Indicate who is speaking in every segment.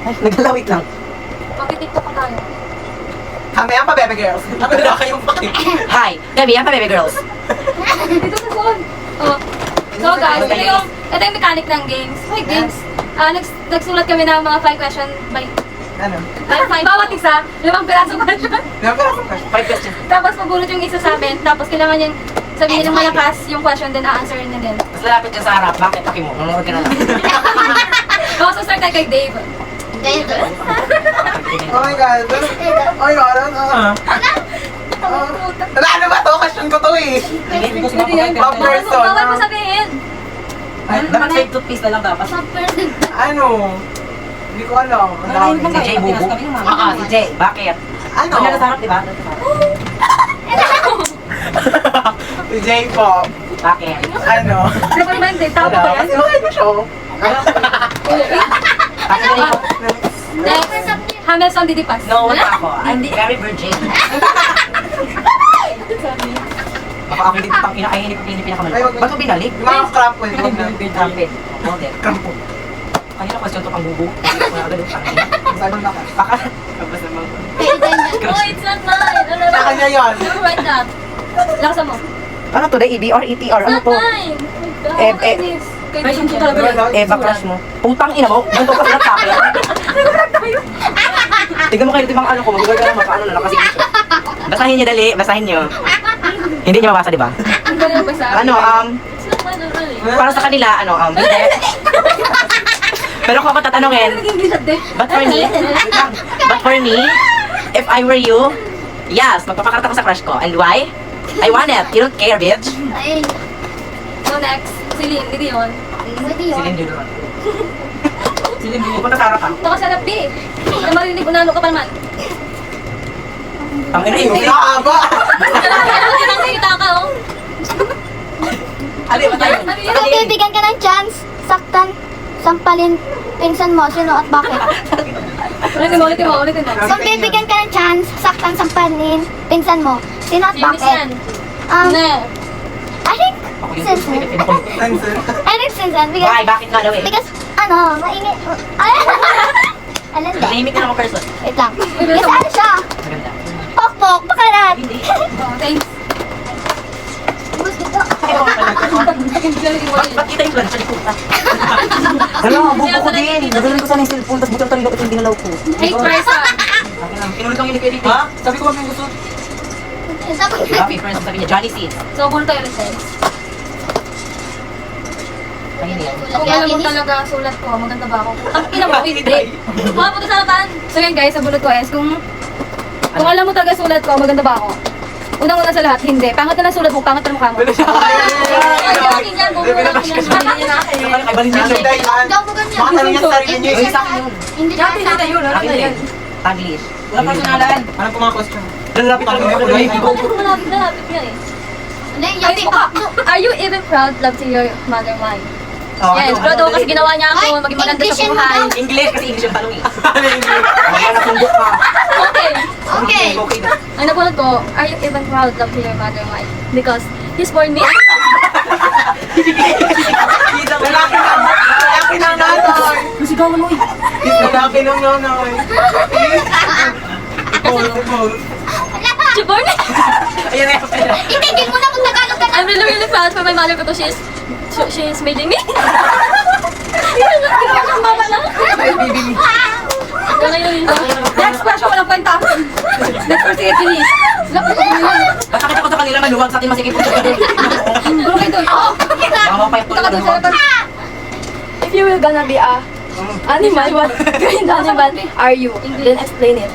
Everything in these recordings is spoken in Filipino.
Speaker 1: Ay, naglalawit lang.
Speaker 2: Mag-tiktok pa tayo.
Speaker 3: Kamaya pa, baby girls. Ano na kayong paki?
Speaker 1: Hi, baby, yan pa, baby girls.
Speaker 2: Dito sa phone. Oh. So guys, ito yung mechanic ng games. Wait, games. Nagsulat kami ng mga 5 question by
Speaker 3: Ano?
Speaker 2: bawat isa, 5 pirasong question.
Speaker 3: Never ako question.
Speaker 1: 5 questions.
Speaker 2: Tapos pabulot yung isa sa amin, tapos kailangan yung sabihin ng malakas yung question, then a-answerin na din.
Speaker 1: Mas lalapit ka sa harap. Bakit? Paki mo. Nanonood ka na lang.
Speaker 2: So, start tayo kay Dave.
Speaker 3: Oh my God. Oh my God. Ano ba to? Question ko to eh.
Speaker 1: Hindi ko
Speaker 2: Hindi yan.
Speaker 3: Pop person.
Speaker 2: Bawal mo sabihin.
Speaker 1: Dapat fake toothpaste na lang dapat.
Speaker 3: Ano? Hindi ko alam. Ang dami.
Speaker 1: Si Jay Bubu. Si Jay. Bakit?
Speaker 3: Ano?
Speaker 1: Doon na sa harap, di ba? Doon sa harap.
Speaker 3: Si Jay Pop.
Speaker 1: Bakit?
Speaker 3: Ano?
Speaker 2: Never mind, Dave. Tama ba yan?
Speaker 3: Kasi okay ko siya.
Speaker 1: Kasi ganito.
Speaker 2: Next, Hamilton Didipas.
Speaker 1: No, wala ako. I'm very virgin. Baka ako hindi pang hindi pinakamalala. Ba't mo binalik?
Speaker 3: Yung mga crumple.
Speaker 1: Trumpet. Model.
Speaker 3: Crumple.
Speaker 1: Kanina question to pang bubo. Agad yung pangin.
Speaker 3: Sabi na ka.
Speaker 1: Baka. Tapos naman.
Speaker 2: Oh, it's not mine. Ano
Speaker 3: Sa kanya yun.
Speaker 2: Never write that. Lakasan mo.
Speaker 1: Ano to? EB or ETR? Ano
Speaker 2: It's not
Speaker 1: to?
Speaker 2: mine.
Speaker 1: Question to talaga. Eva crush mo. Putang ina mo. Ganito ka sa akin. Tignan mo kayo dito mga ano ko. Magugal ka naman. Paano na nakasigil. Basahin niyo dali. Basahin niyo. Hindi niyo mabasa, di ba?
Speaker 2: Ang galing ba sa
Speaker 1: Ano,
Speaker 2: It's not mine already.
Speaker 1: para sa kanila, ano, hindi. Pero kung ako tatanungin,
Speaker 2: Nag-English at Dave.
Speaker 1: but for me, if I were you, yes, magpapakarata ko sa crush ko. And why? I want it. You don't care, bitch.
Speaker 2: So next, Celine, hindi yun.
Speaker 1: Celine Dion. Celine Dion. Punta sa harapan.
Speaker 2: Ito ka sa lapi. Na marinig, unano ka pa naman.
Speaker 1: Ang ina yun.
Speaker 3: Nakakaba.
Speaker 2: Kailangan nakita ka, oh.
Speaker 1: Ano ba tayo?
Speaker 4: Kung bibigyan ka ng chance, saktan, sampalin, pinsan mo, sino at bakit?
Speaker 2: Ulitin mo.
Speaker 4: Kung bibigyan ka ng chance, saktan, sampalin, pinsan mo, sino at
Speaker 2: James yan.
Speaker 4: bakit?
Speaker 2: Ne.
Speaker 4: I think,
Speaker 1: Ako yun.
Speaker 4: Simpson.
Speaker 3: Answer.
Speaker 4: I think Simpson,
Speaker 1: Why?
Speaker 4: because,
Speaker 1: Bakit nga daw eh?
Speaker 4: because, maingay, alam din.
Speaker 1: Tahimik na ako person.
Speaker 4: Wait lang. Kasi ano siya,
Speaker 1: Maganda.
Speaker 4: pokpok, pakarat.
Speaker 1: Hindi.
Speaker 2: Oh, thanks.
Speaker 1: Ba't kita yung plan sa likod? Hala, ang buko ko din. Nagaling ko sana yung cellphone, tapos butang talino ko yung ginalaw ko.
Speaker 2: Hey, person.
Speaker 1: Kinulit lang yung edit.
Speaker 3: Ha? Sabi ko kami gusto.
Speaker 1: Happy friends, sabi niya, Johnny Seeds.
Speaker 2: So, kung tayo resigns.
Speaker 1: Ayun yan.
Speaker 2: Kung alam mo talaga ang sulat ko, maganda ba ako? Ang ina mo, hindi. Pumapunta sa harapan. So yan guys, sa bulot ko is, kung alam mo talaga sulat ko, maganda ba ako? Unang-una sa lahat, hindi. Pangat na lang sulat mo, pangat na mukha mo.
Speaker 3: Wala siya.
Speaker 2: Ay, akin yan, bumulong yan.
Speaker 1: Ay, balin niya.
Speaker 3: Ang dahilan. Baka tanong niya sa sarili niyo.
Speaker 1: Yung sa akin yun.
Speaker 4: Hindi
Speaker 2: Dati
Speaker 4: na
Speaker 2: na yun,
Speaker 1: Akin na yun. Taglish. Wala personalan.
Speaker 3: Anong po mga question?
Speaker 1: Lalapit lang ako.
Speaker 2: Malapit nga eh.
Speaker 4: Hindi,
Speaker 2: Ay, are you even proud, love, to your mother, why? Yes, proud ako kasi ginawa niya ako, maging maganda sa
Speaker 4: English
Speaker 2: buhay.
Speaker 1: English kasi English yung tanong eh. Wala na sundok ka.
Speaker 2: Okay.
Speaker 4: Okay.
Speaker 1: Okay na.
Speaker 2: Ang nabunod ko, are you even proud, love, to your mother, why? Because he's born me.
Speaker 3: Lalaki na. Lalaki ng nanay.
Speaker 1: Sigawan mo eh.
Speaker 3: Lalaki ng nanay. Ipol.
Speaker 2: She born me.
Speaker 1: Ayan na yung pera.
Speaker 4: Itigil mo na kung Tagalog ka na.
Speaker 2: I'm really proud for my mother because she's making me. Ginawa siyang mama lang.
Speaker 1: Ay, baby me.
Speaker 2: Next question, walang kwenta. Next question, sige, please.
Speaker 1: Nakakita ko sa kanila maluwag sa akin masikip po.
Speaker 2: Okay, doon.
Speaker 1: Mama pa yung
Speaker 2: Taka doon,
Speaker 1: tulad.
Speaker 5: If you will gonna be a animal, what kind of animal are you? Then explain it.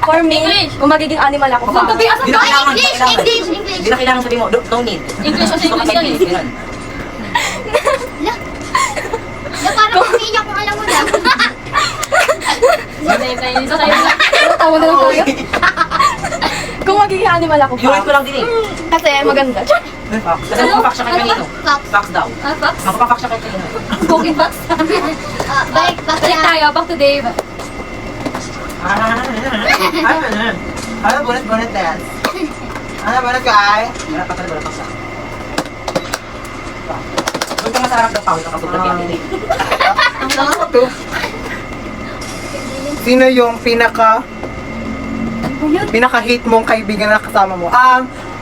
Speaker 5: For me,
Speaker 2: English.
Speaker 5: kung magiging animal ako,
Speaker 2: Kung to be as a
Speaker 1: Hindi na kailangan.
Speaker 4: English,
Speaker 1: hindi na kailangan.
Speaker 4: English, English.
Speaker 1: Hindi na kailangan sabihin mo. Don't need.
Speaker 2: English kasi English yan eh.
Speaker 1: Ganun.
Speaker 4: Na parang umiiyak kung alam mo na.
Speaker 2: Isa sa'yo na.
Speaker 5: tawa na lang tayo. Kung magiging animal ako,
Speaker 1: Viewers ko lang din eh.
Speaker 5: kasi maganda.
Speaker 1: Kasi magpapak siya kay kanino.
Speaker 4: Fox.
Speaker 1: Fox daw.
Speaker 2: Ah, Fox?
Speaker 1: Magpapak siya kay kanino.
Speaker 2: Cooking Fox?
Speaker 4: Balik, back
Speaker 2: Balik tayo, back to Dave.
Speaker 3: Ano bunot dance? Ano bunot kay?
Speaker 1: Wala pa talaga, wala pa siya. Doon ka nga sa harap ng pawis, nakapagod yan din eh.
Speaker 3: Ano to? Sino yung pinaka-hate mong kaibigan na kasama mo?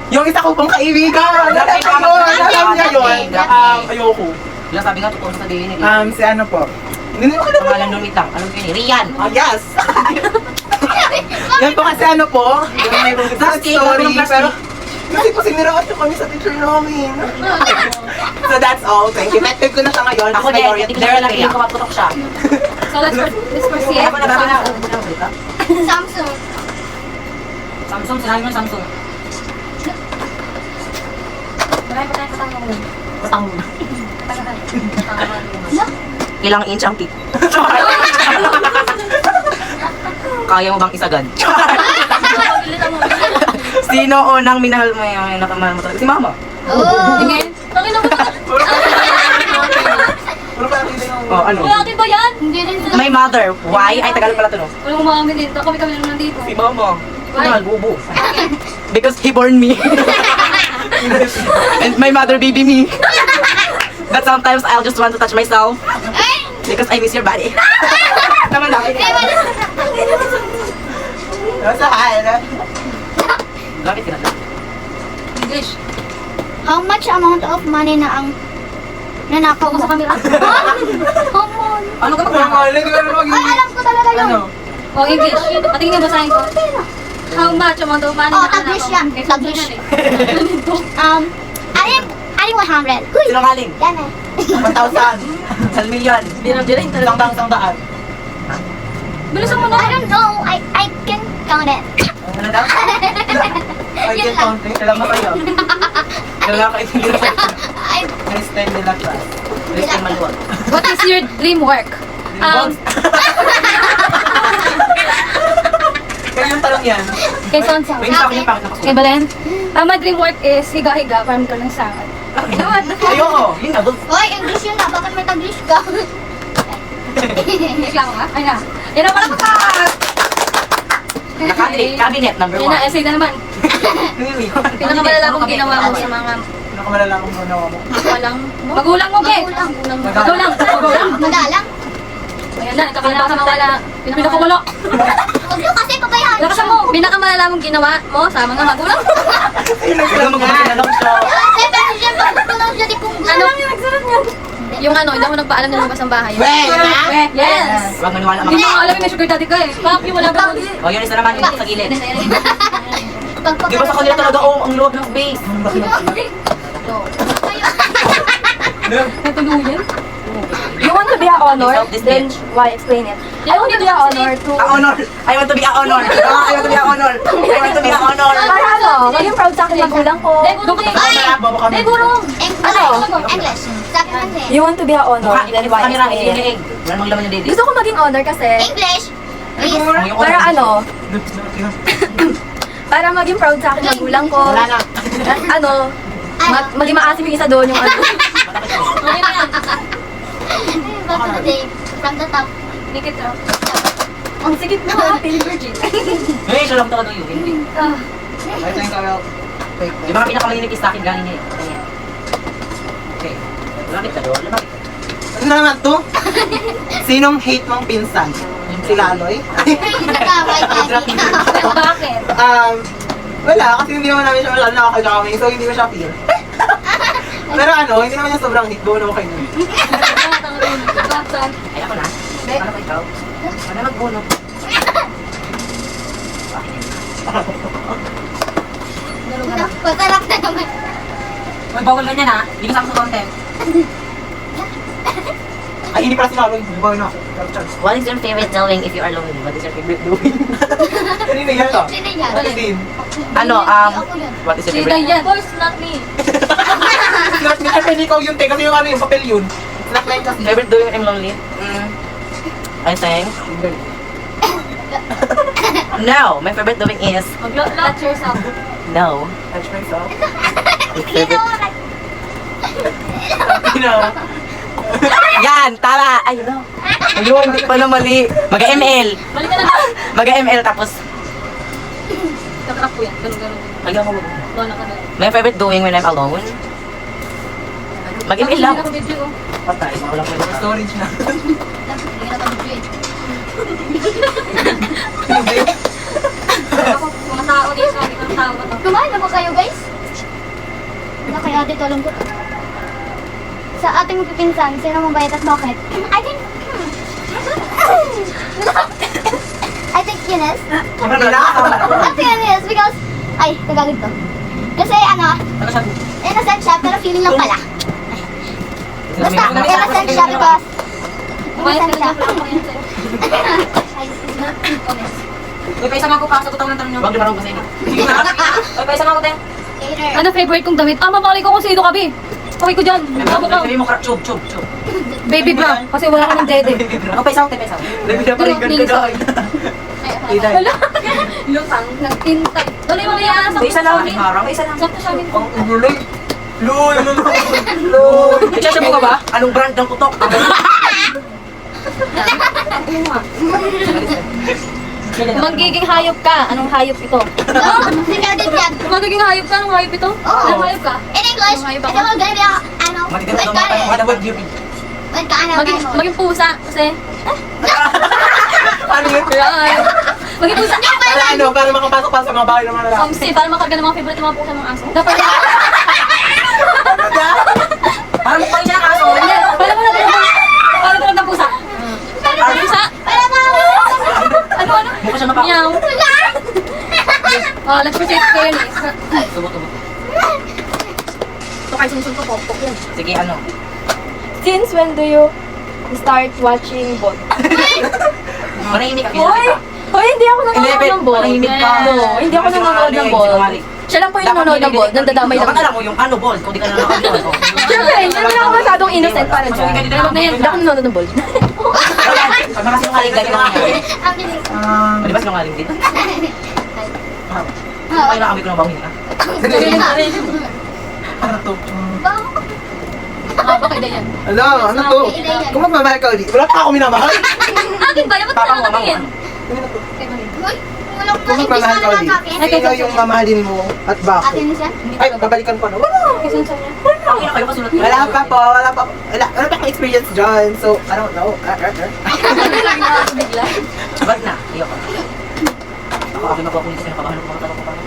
Speaker 3: Yung isa ko pong kaibigan! Alam niya yun! Ayoko.
Speaker 1: Wala, sabi nga, totoo sa sabihin eh.
Speaker 3: Si ano po? Hindi mo kilala.
Speaker 1: Pangalan nun, wait lang. Alam ko yun eh. Rian.
Speaker 3: Oh, yes! Yan po kasi ano po? Sad
Speaker 1: Plastic,
Speaker 3: story,
Speaker 1: ano plastic?
Speaker 3: pero kasi po siniraan nyo kami sa teacher namin. So that's all. Thank you. Met ko na siya ngayon.
Speaker 1: Ako
Speaker 3: It's my
Speaker 1: din,
Speaker 3: orientation
Speaker 1: hindi ko na lang
Speaker 3: day.
Speaker 1: ko maputok siya.
Speaker 2: So let's proceed.
Speaker 1: Ako na bago na. Ano na balita?
Speaker 4: Samsung.
Speaker 1: Samsung, sinabi mo yung Samsung.
Speaker 2: Marami pa tayong katangungan.
Speaker 1: Patang. Ilang inch ang tip? Kaya mo bang isagad? Sino unang minahal mo yung nakamahal mo talaga? Si Mama.
Speaker 4: Oh.
Speaker 2: Tingin. Bakit naman ba?
Speaker 3: Puro pa natin yung...
Speaker 1: Oh, ano?
Speaker 2: Wala atin ba yan?
Speaker 4: Hindi rin sila.
Speaker 1: My mother. Why? Ay, Tagalog pala to, no?
Speaker 2: Walang umamin dito. Kami lang nandito.
Speaker 1: Si Mama.
Speaker 2: Why?
Speaker 1: Mahal, bubo. Because he born me. And my mother baby me. But sometimes I'll just want to touch myself. Because I miss your body. Naman lang.
Speaker 3: Sa hala.
Speaker 1: Gamit ka na.
Speaker 2: English.
Speaker 4: How much amount of money na ang nanakaw
Speaker 2: Ako
Speaker 4: mo?
Speaker 2: sa camera.
Speaker 4: How much?
Speaker 1: Ano ka
Speaker 3: Kaya nga, hindi ko naman
Speaker 4: Ay, alam ko talaga yun.
Speaker 3: Ano?
Speaker 2: Oh, English. Patingin niyo basahin ko. How much amount of money
Speaker 4: Oh,
Speaker 2: na
Speaker 4: Taglish yan.
Speaker 2: Eh,
Speaker 4: Taglish.
Speaker 2: yan eh.
Speaker 4: Aling 100. Huy!
Speaker 1: Sinungaling.
Speaker 4: Yan eh.
Speaker 3: 1,000.
Speaker 1: Isang milyon. Binang
Speaker 3: Isang daan.
Speaker 2: Bilisan mo na.
Speaker 4: I don't know. I can count it.
Speaker 1: Ano daw?
Speaker 3: I
Speaker 4: Yun
Speaker 3: can
Speaker 4: lang.
Speaker 3: count it. Kailan ba kayo?
Speaker 1: Kailangan ka itindig sa
Speaker 4: I,
Speaker 3: Kristen de la class.
Speaker 1: Christian Manuel.
Speaker 2: What is your dream work?
Speaker 3: Kaya yung tanong yan.
Speaker 2: Kay Sonsa.
Speaker 1: May isa ko yung pangit na
Speaker 2: Kay Balen. My dream work is higa-higa, parang ka ng sangad.
Speaker 1: Ayoko. Yun na.
Speaker 4: Hoy, English yun na. Bakit may Taglish ka?
Speaker 2: English lang ha? Ay na. Yan na pala papak!
Speaker 1: Cabinet number
Speaker 2: Yan na,
Speaker 1: 1.
Speaker 2: essay na naman. Pinakamalala kong ginawa mo sa mga
Speaker 3: Pinakamalala kong ginawa mo.
Speaker 2: magulang mo, Be. Magulang.
Speaker 4: Magalang.
Speaker 2: Ayan na, nagkakalala sa mga pinakamalo.
Speaker 4: Huwag nyo kasi pabayaan.
Speaker 2: Lakasan mo, pinakamalala mong ginawa mo sa mga magulang.
Speaker 3: Kailan mo kasi alam siya.
Speaker 4: Siyempre, magtulong siya di Punggo.
Speaker 2: Ano? Yung nagsulat niyan. Yung ano, hindi ako nagpaalam na lumabas ang bahay. Yes!
Speaker 1: Huwag maniwala
Speaker 2: Hindi
Speaker 1: mga.
Speaker 2: mo alam yung may sugar daddy ka eh. Bakit yung wala ba?
Speaker 1: O yun isa naman yung sa gilid.
Speaker 4: Pagpapalala.
Speaker 1: Di ba sa kanila talaga ang loob ng base?
Speaker 2: Natuluyan?
Speaker 5: You want to be a honor?
Speaker 1: This
Speaker 5: Then
Speaker 1: bitch.
Speaker 5: why explain it? I want to be a honor to...
Speaker 1: A honor. I want to be a honor. I want to be a honor. I want to be a honor.
Speaker 5: Para ano? Maging proud sa akin magulang ko.
Speaker 3: Bobo kami.
Speaker 2: Burong!
Speaker 4: English. Sabi mo kasi.
Speaker 5: You want to be a honor?
Speaker 1: Mukha,
Speaker 5: Then
Speaker 1: sa
Speaker 5: why
Speaker 1: kanila,
Speaker 5: explain it?
Speaker 1: inilig. Wala mong laman yung dede.
Speaker 5: Gusto ko maging honor kasi
Speaker 4: English. Please.
Speaker 5: para ano? Para maging proud sa akin magulang ko.
Speaker 1: Wala na.
Speaker 5: At ano? Maging maasim yung isa doon yung ano.
Speaker 2: Okay na yan.
Speaker 4: Back to the day. From the top.
Speaker 2: Make it up.
Speaker 5: Ang sikip mo ha, Pili Virgin.
Speaker 1: Eh, siya lang todo yun. Hindi.
Speaker 3: I think I will take this.
Speaker 1: Yung mga pinakamalinipis sa akin galing niya eh. Ayan. Okay. Lumapit ka doon. Lumapit ka.
Speaker 3: Ano naman to? Sinong hate mong pinsan? Si Laloy?
Speaker 4: Nagkaway daddy.
Speaker 2: Bakit?
Speaker 3: Wala, kasi hindi naman namin siya masyadong nakakagamay, so hindi ko siya feel. Pero ano, hindi naman niya sobrang hate, go na ako kayo.
Speaker 2: Bakit?
Speaker 1: Ay, ako na. Ano ba ikaw? Ano magbuno?
Speaker 4: Patalak na naman.
Speaker 1: Huwag bawal ganyan ha. Hindi kasama sa content.
Speaker 3: Ay, hindi pala si Laloy, bawin ako.
Speaker 1: What is your favorite doing if you are lonely? What is your favorite doing?
Speaker 3: Kanina yan to.
Speaker 4: Sino yan?
Speaker 3: Ano din?
Speaker 1: Ano,
Speaker 4: Ako yun.
Speaker 1: what is your
Speaker 2: Si
Speaker 1: favorite?
Speaker 2: Dayan. Of course, not me.
Speaker 3: Not me, syempre ikaw yun, te, kasi yung ano yung papel yun. Not like kasi.
Speaker 1: Favorite doing when I'm lonely? I think. No, my favorite doing is
Speaker 2: Touch yourself.
Speaker 1: no.
Speaker 3: Touch myself.
Speaker 1: My
Speaker 4: You know,
Speaker 1: favorite.
Speaker 4: like,
Speaker 3: You know.
Speaker 1: Yan, tama. Ay, no. Ayun, hindi pa na mali. Mag-ML.
Speaker 2: Balik ka na.
Speaker 1: Mag-ML tapos.
Speaker 2: Kakrap ko yan. Ganun.
Speaker 1: Ayaw mo.
Speaker 2: Lola ka na.
Speaker 1: My favorite doing when I'm alone? Mag-ML lang.
Speaker 2: Hindi na video.
Speaker 3: Patay, wala pa yung storage na.
Speaker 4: hindi na pag-video eh. ate tulong ko. Sa ating magpipinsan, sino mabait at bakit? I think Eunice. I think Eunice because, ay, nagagod to. Kasi ano, innocent siya pero feeling lang pala. Basta, innocent siya because, innocent siya.
Speaker 2: Uy, pa isama ko pa sa tutang ng tanong nyo.
Speaker 1: Huwag niyo marunong basahin.
Speaker 2: Uy, pa isama ko, Teng. Ano favorite kong damit? Mamali ko kung sino ka, Bi. Pakay ko dyan. Abo ka.
Speaker 1: Sabi mo, chub.
Speaker 2: Baby bra. Kasi wala ka ng dede.
Speaker 1: Ako pa isaw. Dami na paringgan ka guys.
Speaker 2: Wala. Lutang. Nagtintay. Tuloy mo na yan.
Speaker 1: Isa lang. Isa lang.
Speaker 2: Sakto siya. Bin.
Speaker 3: Luloy! Luloy! Luloy!
Speaker 1: Nagsasabi ka ba? Anong brand ng putok?
Speaker 2: Magiging hayop ka. Anong hayop ito?
Speaker 4: Oh, sige din yan.
Speaker 2: Magiging hayop ka. Anong hayop ito?
Speaker 4: Oo.
Speaker 2: Anong hayop ka?
Speaker 4: In English,
Speaker 2: Ay,
Speaker 4: ito
Speaker 2: baka-
Speaker 4: mo gonna be a, ano,
Speaker 1: Matitira
Speaker 4: wait
Speaker 1: daw
Speaker 4: ka
Speaker 1: mga
Speaker 4: rin.
Speaker 1: what about you?
Speaker 4: Wait ka, ano,
Speaker 2: Maging pusa. Kasi.
Speaker 3: Ano yun?
Speaker 2: Right. Maging pusa.
Speaker 3: Para ano, para makapasok pa sa mga bahay ng mga lalaki.
Speaker 2: Kasi para makarga ng mga favorite ng mga pusa ng mga aso. Dapat.
Speaker 1: Parang mukha niya ang aso.
Speaker 2: Para mo na tulog ng pusa. Pusa. Ano?
Speaker 1: Mukha siya mapako.
Speaker 2: Meow. Oh, let's proceed ko yun eh.
Speaker 1: Tubo.
Speaker 2: Ito kayo sinusunod ko, pokpok yan.
Speaker 1: Sige, ano?
Speaker 5: Since when do you start watching ball?
Speaker 1: Manahimik ka.
Speaker 5: Hoy, hindi ako nanonood ng ball.
Speaker 1: Manahimik ka.
Speaker 5: No, hindi ako nanonood ng ball. Siya lang po yung nanonood ng ball, nandadamay lang.
Speaker 1: Dapat alam mo yung ano ball, kung di ka nanonood ng ball.
Speaker 5: Siyempre, hindi naman ako masyadong innocent para dyan.
Speaker 1: Hindi ka
Speaker 5: Hindi ako nanonood ng ball.
Speaker 1: Pag makasinungaling ka, gano'n nga.
Speaker 4: Ang bilis.
Speaker 1: Di ba sinungaling din? Ay, nakamoy ko ng bawang hinga.
Speaker 3: Ano to?
Speaker 2: Baka ida yan.
Speaker 3: Ano to? Kung magmamahal ka ulit, wala pa ako minamahal.
Speaker 2: Akin ba? Dapat
Speaker 1: Papa
Speaker 2: na
Speaker 1: mo,
Speaker 2: lang tingin.
Speaker 4: Uy, wala ko
Speaker 3: Kung magmamahal ka ulit, sino yung mamahalin mo at
Speaker 4: Ate
Speaker 3: bakit?
Speaker 4: Eunice yan?
Speaker 3: Ay, babalikan ko na. Wala!
Speaker 1: Ang ina kayo kasulot.
Speaker 3: Wala pa po. Wala pa akong experience dyan. So, I don't know.
Speaker 1: Ba't na? Ayoko. Ako magpapulit sa pinakabahan ng mga tanong ko paano.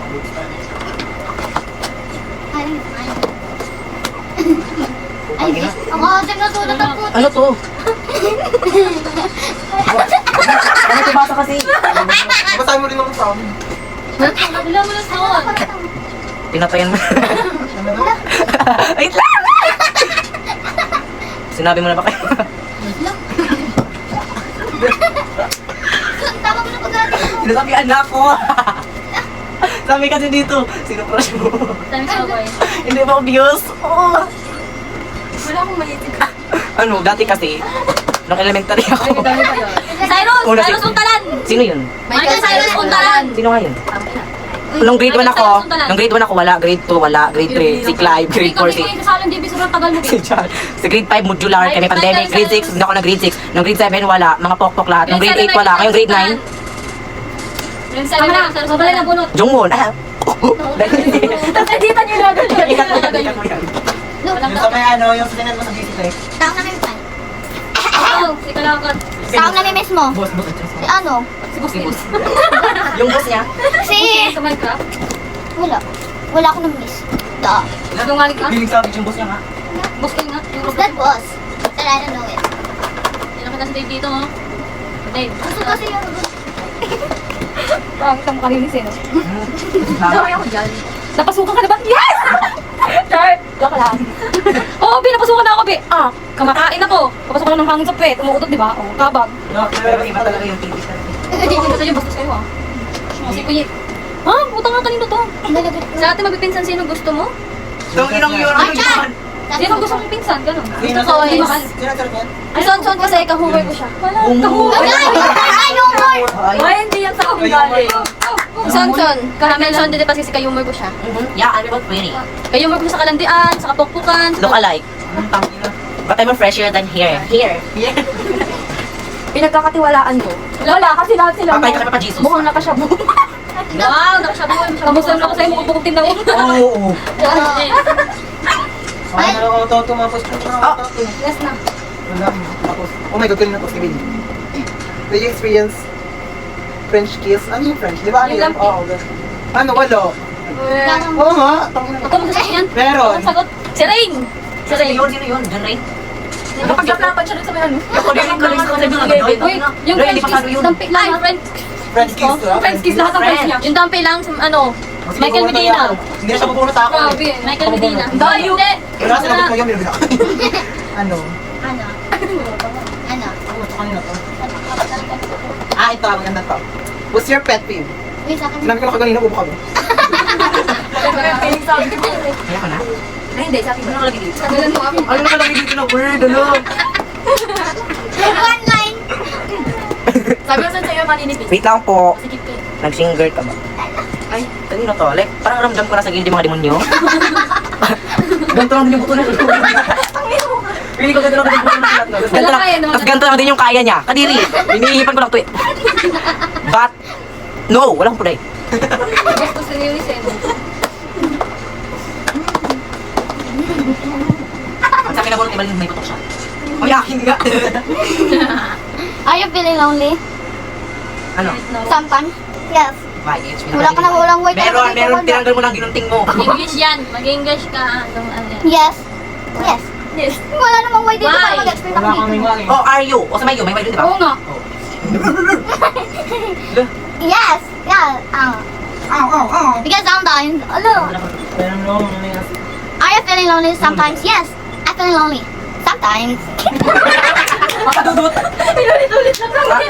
Speaker 4: Ay, ang ate na sulat ang puti.
Speaker 1: Ano to? Ano to basa kasi?
Speaker 3: Basahin mo rin ako sa amin.
Speaker 2: Wala mo lang soon.
Speaker 1: Pinatayan mo. Wait lang! Sinabi mo na ba kayo?
Speaker 4: Tama mo na pag-ate mo.
Speaker 1: Sinasabihan na ako. Sabi kasi dito, sino crush mo?
Speaker 2: Dami sa away.
Speaker 1: Hindi ba obvious? Oh.
Speaker 5: Wala akong maisip.
Speaker 1: Ano, dati kasi, nung elementary ako.
Speaker 2: Cyrus!
Speaker 1: Una,
Speaker 2: Cyrus Untalan!
Speaker 1: Sino yun?
Speaker 2: Michael Cyrus Untalan!
Speaker 1: Sino nga yun? Nung grade 1 ako, wala. Grade 2, wala. Grade 3, si Clive. Grade 4, si...
Speaker 2: Ikaw yung JB, sobrang tagal mo.
Speaker 1: Si John. Sa grade 5, modular, kami pandemic. Grade 6, hindi ako na grade 6. Nung grade 7, wala. Mga pokpok lahat. Nung grade 8, wala. Ngayong grade 9,
Speaker 2: Grade 7 na, Cyrus Untalan na bunot.
Speaker 1: Jungwon.
Speaker 5: Tapos editan niyo lang.
Speaker 1: Ikat mo yan.
Speaker 3: Yung sa may ano, yung sinan mo sa GC
Speaker 4: Tawag namin pa.
Speaker 2: Oh, si Kalakot.
Speaker 4: Tawag namin mismo.
Speaker 1: Boss.
Speaker 4: Si ano?
Speaker 2: Si Bustin.
Speaker 1: Yung boss niya.
Speaker 4: Si...
Speaker 2: Sa Minecraft.
Speaker 4: Wala. Wala akong na-miss. Da.
Speaker 2: Sinungaling ka?
Speaker 1: Biling sa yung boss niya nga.
Speaker 2: Bustin nga. Yung
Speaker 4: Who's that boss? But I don't know it.
Speaker 2: Tinakita si Dave dito, oh. Dave.
Speaker 4: Gusto kasi yung...
Speaker 5: Pangit ang makalinis eh, no?
Speaker 2: Daway ako dyan.
Speaker 5: Napasukan ka na ba? Yes! Char! Laka lang.
Speaker 2: Oo, Bi, napasukan na ako, Bi. Kamakain ako. Kapasok ko lang ng hangin sa pet. Umuutot, di ba? Kabag.
Speaker 1: No, pero iba talaga yung TV.
Speaker 2: Hindi ko sa'yo, basta sa'yo, ah. Kasi kunyit. Putang nga kanino to. Sa atin magpipinsan sino gusto mo?
Speaker 1: Yung inong yun.
Speaker 4: Ay, Chan!
Speaker 2: Sino gusto mong pinsan? Ganun.
Speaker 3: Sino
Speaker 2: Gusto ko
Speaker 3: sa-
Speaker 2: is...
Speaker 3: Sino sa yan?
Speaker 5: Ay, son kasi kahumay ko siya.
Speaker 2: Wala.
Speaker 1: Humor.
Speaker 4: Ay, humor!
Speaker 5: Ay, hindi yan sa akin galing. Son, ka-mention din kasi kayumay ko siya.
Speaker 1: Yeah, I'm about 20.
Speaker 2: Kayumay ko siya sa kalandian, sa kapukpukan.
Speaker 1: Look alike. But I'm fresher than here. Here.
Speaker 5: Pinagkakatiwalaan ko. Wala, kasi lahat sila
Speaker 1: Papay ka na pa, Jesus.
Speaker 5: mukhang nakasyabu.
Speaker 2: Wow, nakasabi ko. Kamusta na ako sa'yo, mukupukuptin na ako.
Speaker 1: Oo.
Speaker 3: Ay, ano ako tumapos ko.
Speaker 2: Yes na.
Speaker 3: Wala. Tapos. Oh my God, kanina tapos ni Billy. Did you experience French kiss? Ano yung French? Di ba ano
Speaker 2: Yung
Speaker 3: yun?
Speaker 2: lampi.
Speaker 3: Oo. Ano, wala. Oo nga.
Speaker 2: Ako magsasabi yan.
Speaker 3: Meron.
Speaker 2: Sagot. Si Rain! Si Rain.
Speaker 1: Sino yun? John Ray?
Speaker 5: Napaglaplapan siya rin sa may ano.
Speaker 1: Ako din yung kalis ko sa mga ganun.
Speaker 2: Uy, yung
Speaker 1: Ray,
Speaker 2: French
Speaker 1: hindi pasado
Speaker 2: kiss,
Speaker 1: yun.
Speaker 2: dampi lang. Ay,
Speaker 3: Friends kiss.
Speaker 5: Friends kiss, lahat ng friends niya.
Speaker 2: yung dampi lang, ano, Michael Medina.
Speaker 3: Hindi na siya pupunta sa akin.
Speaker 2: Grabe, Michael Medina.
Speaker 5: Dayo.
Speaker 2: Hindi.
Speaker 3: Wala sinagot ko yun, binibila ko. Ano?
Speaker 4: Ano? Ano?
Speaker 3: Kanina to. Ah, ito. Maganda to. What's your pet peeve?
Speaker 4: Uy, sa akin.
Speaker 3: Sinabi ko na kanina, bubo kami.
Speaker 5: Feeling sabi ko.
Speaker 1: Kaya ka na?
Speaker 5: Ay, hindi, sabi ko.
Speaker 1: Ano nakalagay dito?
Speaker 2: Tagalan mo ako.
Speaker 1: Ano nakalagay dito na word? Ano?
Speaker 4: One line.
Speaker 5: Sabi ko sa'yo maninipis.
Speaker 1: Wait lang po.
Speaker 5: Sige, Kate.
Speaker 1: Nag-singer ka ba? Ay, kanino to? Like, parang ramdam ko na sa gilid yung mga demonyo. Ganito lang din yung buto na. Pili ko ganito lang din yung buto na.
Speaker 2: Wala kaya naman.
Speaker 1: Tapos ganito lang din yung kaya niya. Kadiri. Hinihipan ko lang to eh. But, no, walang puday.
Speaker 2: Gusto sa niyo ni Sen.
Speaker 1: Ang sa akin na bulot, iba may putok siya. O, yakin nga.
Speaker 4: Are you feeling lonely?
Speaker 1: Ano?
Speaker 4: Sometimes? Yes.
Speaker 1: Why? It's
Speaker 4: Wala ka na walang word.
Speaker 1: Meron, tinanggal mo lang ginunting mo.
Speaker 2: English yan. Mag-English ka. Ano yan.
Speaker 4: Yes. Yes.
Speaker 5: Yes.
Speaker 4: Wala namang word dito
Speaker 2: Why?
Speaker 4: para mag-explain ako
Speaker 3: Wala
Speaker 4: dito.
Speaker 3: kaming wali.
Speaker 1: Oh, are you? O, sa may you, may word, di ba?
Speaker 2: Oo nga.
Speaker 4: Yes. Yeah. Because sometimes, ano?
Speaker 3: Pero no, ano yan?
Speaker 4: Are you feeling lonely? Sometimes, yes. I'm feeling lonely. Sometimes.
Speaker 1: Makadudot.
Speaker 5: Pinulit-ulit lang kami.